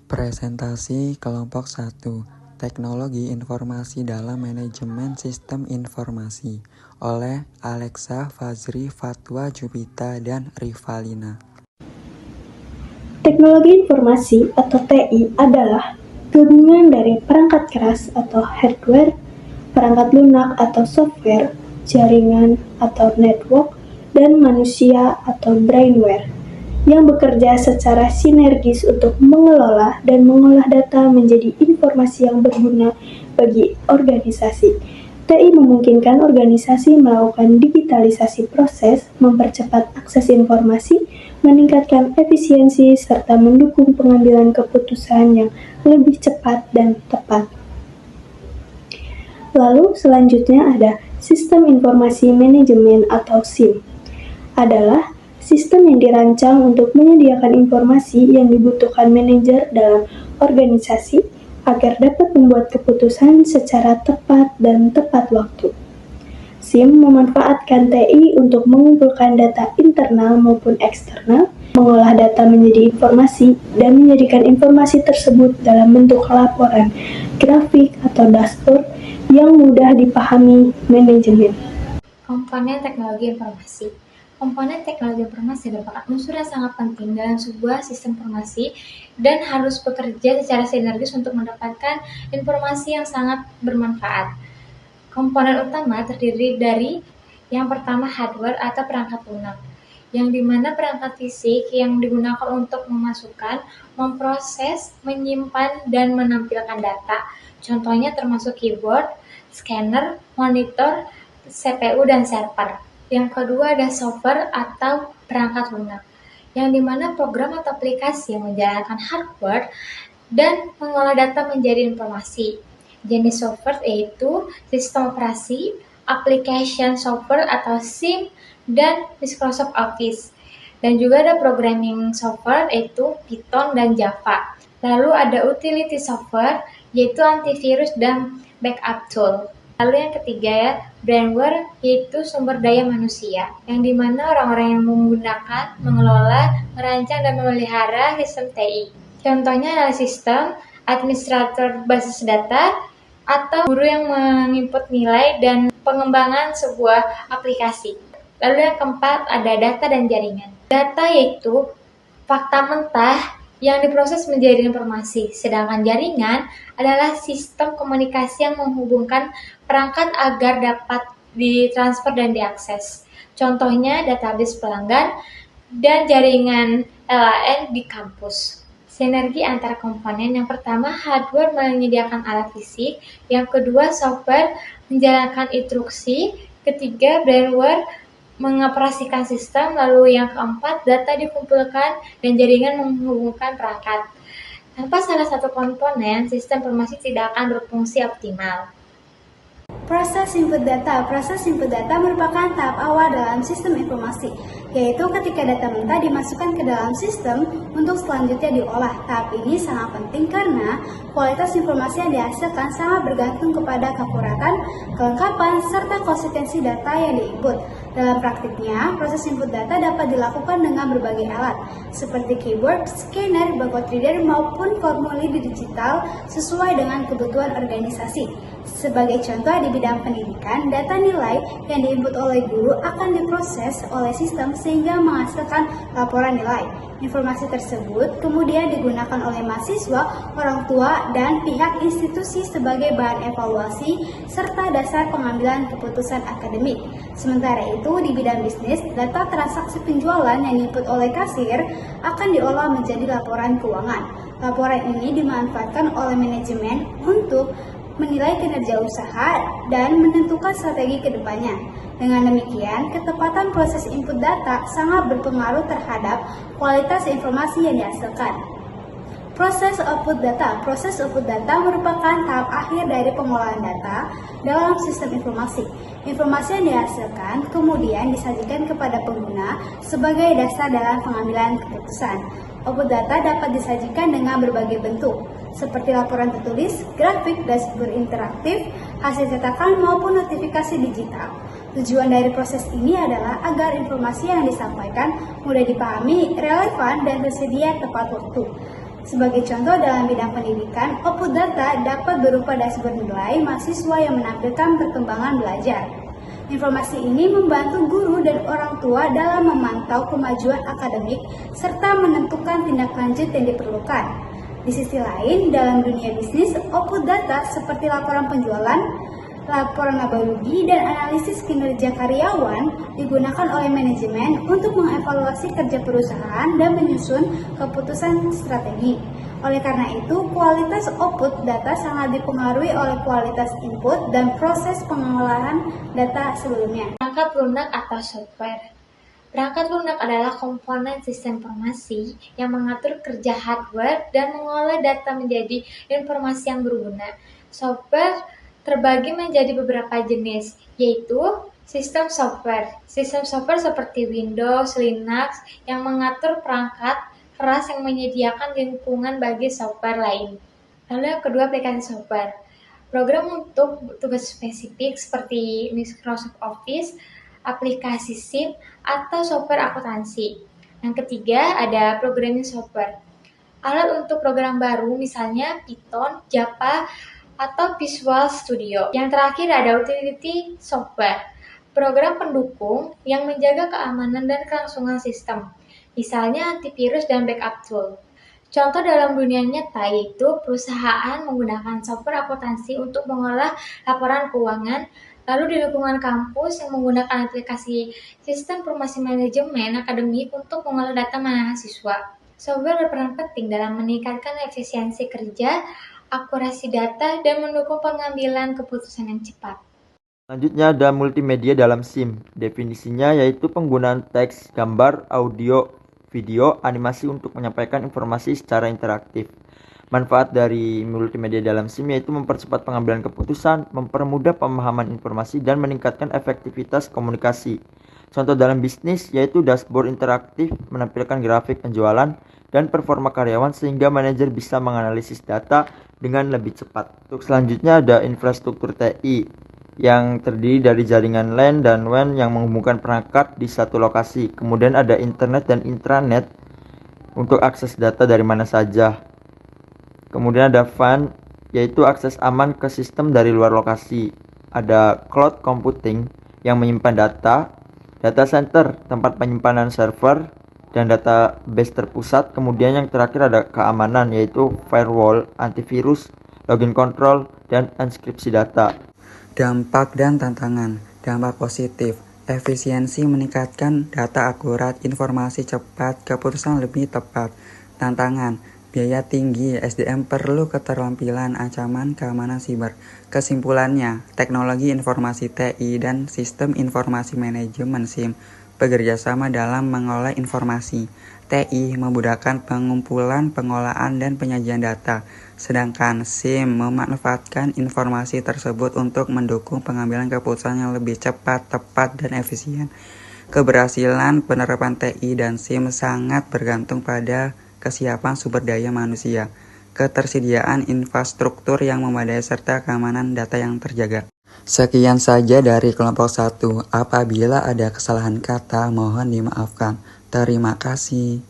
Presentasi kelompok 1, Teknologi Informasi dalam Manajemen Sistem Informasi oleh Alexa, Fazri, Fatwa, Jupita, dan Rivalina. Teknologi informasi atau TI adalah gabungan dari perangkat keras atau hardware, perangkat lunak atau software, jaringan atau network, dan manusia atau brainware yang bekerja secara sinergis untuk mengelola dan mengolah data menjadi informasi yang berguna bagi organisasi. TI memungkinkan organisasi melakukan digitalisasi proses, mempercepat akses informasi, meningkatkan efisiensi, serta mendukung pengambilan keputusan yang lebih cepat dan tepat. Lalu selanjutnya ada Sistem Informasi Manajemen atau SIM. Adalah sistem yang dirancang untuk menyediakan informasi yang dibutuhkan manajer dalam organisasi agar dapat membuat keputusan secara tepat dan tepat waktu. SIM memanfaatkan TI untuk mengumpulkan data internal maupun eksternal, mengolah data menjadi informasi, dan menjadikan informasi tersebut dalam bentuk laporan, grafik, atau dashboard yang mudah dipahami manajemen. Komponen teknologi informasi. Komponen teknologi informasi merupakan unsur yang sangat penting dalam sebuah sistem informasi dan harus bekerja secara sinergis untuk mendapatkan informasi yang sangat bermanfaat. Komponen utama terdiri dari yang pertama hardware atau perangkat lunak, yang dimana perangkat fisik yang digunakan untuk memasukkan, memproses, menyimpan, dan menampilkan data. Contohnya termasuk keyboard, scanner, monitor, CPU, dan server. Yang kedua ada software atau perangkat lunak, yang dimana program atau aplikasi yang menjalankan hardware dan mengolah data menjadi informasi. Jenis software yaitu sistem operasi, application software atau SIM, dan Microsoft Office. Dan juga ada programming software yaitu Python dan Java. Lalu ada utility software yaitu antivirus dan backup tool. Lalu yang ketiga ya, brainware yaitu sumber daya manusia, yang dimana orang-orang yang menggunakan, mengelola, merancang, dan memelihara sistem TI. Contohnya adalah sistem, administrator basis data, atau guru yang menginput nilai dan pengembangan sebuah aplikasi. Lalu yang keempat ada data dan jaringan. Data yaitu fakta mentah yang diproses menjadi informasi, sedangkan jaringan adalah sistem komunikasi yang menghubungkan perangkat agar dapat ditransfer dan diakses. Contohnya database pelanggan dan jaringan LAN di kampus. Sinergi antara komponen, yang pertama hardware menyediakan alat fisik, yang kedua software menjalankan instruksi, ketiga brainware mengoperasikan sistem, lalu yang keempat data dikumpulkan dan jaringan menghubungkan perangkat. Tanpa salah satu komponen, sistem informasi tidak akan berfungsi optimal. Proses input data. Proses input data merupakan tahap awal dalam sistem informasi, yaitu ketika data mentah dimasukkan ke dalam sistem untuk selanjutnya diolah. Tahap ini sangat penting karena kualitas informasi yang dihasilkan sangat bergantung kepada keakuratan, kelengkapan, serta konsistensi data yang diinput. Dalam praktiknya, proses input data dapat dilakukan dengan berbagai alat, seperti keyboard, scanner, barcode reader, maupun formulir digital sesuai dengan kebutuhan organisasi. Sebagai contoh di bidang pendidikan, data nilai yang diinput oleh guru akan diproses oleh sistem sehingga menghasilkan laporan nilai. Informasi tersebut kemudian digunakan oleh mahasiswa, orang tua, dan pihak institusi sebagai bahan evaluasi serta dasar pengambilan keputusan akademik. Sementara itu, di bidang bisnis, data transaksi penjualan yang diinput oleh kasir akan diolah menjadi laporan keuangan. Laporan ini dimanfaatkan oleh manajemen untuk menilai kinerja usaha dan menentukan strategi ke depannya. Dengan demikian, ketepatan proses input data sangat berpengaruh terhadap kualitas informasi yang dihasilkan. Proses output data. Proses output data merupakan tahap akhir dari pengolahan data dalam sistem informasi. Informasi yang dihasilkan kemudian disajikan kepada pengguna sebagai dasar dalam pengambilan keputusan. Output data dapat disajikan dengan berbagai bentuk, seperti laporan tertulis, grafik, dashboard interaktif, hasil cetakan, maupun notifikasi digital. Tujuan dari proses ini adalah agar informasi yang disampaikan mudah dipahami, relevan, dan tersedia tepat waktu. Sebagai contoh dalam bidang pendidikan, output data dapat berupa dashboard nilai mahasiswa yang menampilkan perkembangan belajar. Informasi ini membantu guru dan orang tua dalam memantau kemajuan akademik serta menentukan tindak lanjut yang diperlukan. Di sisi lain, dalam dunia bisnis, output data seperti laporan penjualan, laporan laba rugi, dan analisis kinerja karyawan digunakan oleh manajemen untuk mengevaluasi kerja perusahaan dan menyusun keputusan strategi. Oleh karena itu, kualitas output data sangat dipengaruhi oleh kualitas input dan proses pengolahan data sebelumnya. Perangkat lunak atau software. Perangkat lunak adalah komponen sistem informasi yang mengatur kerja hardware dan mengolah data menjadi informasi yang berguna. Software terbagi menjadi beberapa jenis, yaitu sistem software. Sistem software seperti Windows, Linux yang mengatur perangkat keras yang menyediakan lingkungan bagi software lain. Lalu yang kedua, aplikasi software. Program untuk tugas spesifik seperti Microsoft Office, aplikasi SIM, atau software akuntansi. Yang ketiga, ada programming software. Alat untuk program baru misalnya Python, Java, atau Visual Studio. Yang terakhir ada utility software, program pendukung yang menjaga keamanan dan kelangsungan sistem, misalnya antivirus dan backup tool. Contoh dalam dunia nyata yaitu perusahaan menggunakan software akuntansi untuk mengolah laporan keuangan, lalu di lingkungan kampus yang menggunakan aplikasi sistem informasi manajemen akademik untuk mengolah data mahasiswa. Software berperan penting dalam meningkatkan efisiensi kerja, akurasi data, dan mendukung pengambilan keputusan yang cepat. Selanjutnya ada multimedia dalam SIM. Definisinya yaitu penggunaan teks, gambar, audio, video, animasi untuk menyampaikan informasi secara interaktif. Manfaat dari multimedia dalam SIM yaitu mempercepat pengambilan keputusan, mempermudah pemahaman informasi, dan meningkatkan efektivitas komunikasi. Contoh dalam bisnis yaitu dashboard interaktif menampilkan grafik penjualan dan performa karyawan sehingga manajer bisa menganalisis data dengan lebih cepat. Untuk selanjutnya ada infrastruktur TI yang terdiri dari jaringan LAN dan WAN yang menghubungkan perangkat di satu lokasi. Kemudian ada internet dan intranet untuk akses data dari mana saja. Kemudian ada WAN yaitu akses aman ke sistem dari luar lokasi. Ada cloud computing yang menyimpan data center tempat penyimpanan server, dan database terpusat. Kemudian yang terakhir ada keamanan yaitu firewall, antivirus, login control, dan enkripsi data. Dampak dan tantangan. Dampak positif, efisiensi meningkatkan, data akurat, informasi cepat, keputusan lebih tepat. Tantangan, biaya tinggi, SDM perlu keterampilan, ancaman keamanan siber. Kesimpulannya, teknologi informasi TI dan sistem informasi manajemen SIM bekerja sama dalam mengolah informasi. TI memudahkan pengumpulan, pengolahan, dan penyajian data, sedangkan SIM memanfaatkan informasi tersebut untuk mendukung pengambilan keputusan yang lebih cepat, tepat, dan efisien. Keberhasilan penerapan TI dan SIM sangat bergantung pada kesiapan sumber daya manusia, ketersediaan infrastruktur yang memadai, serta keamanan data yang terjaga. Sekian saja dari kelompok 1. Apabila ada kesalahan kata, mohon dimaafkan. Terima kasih.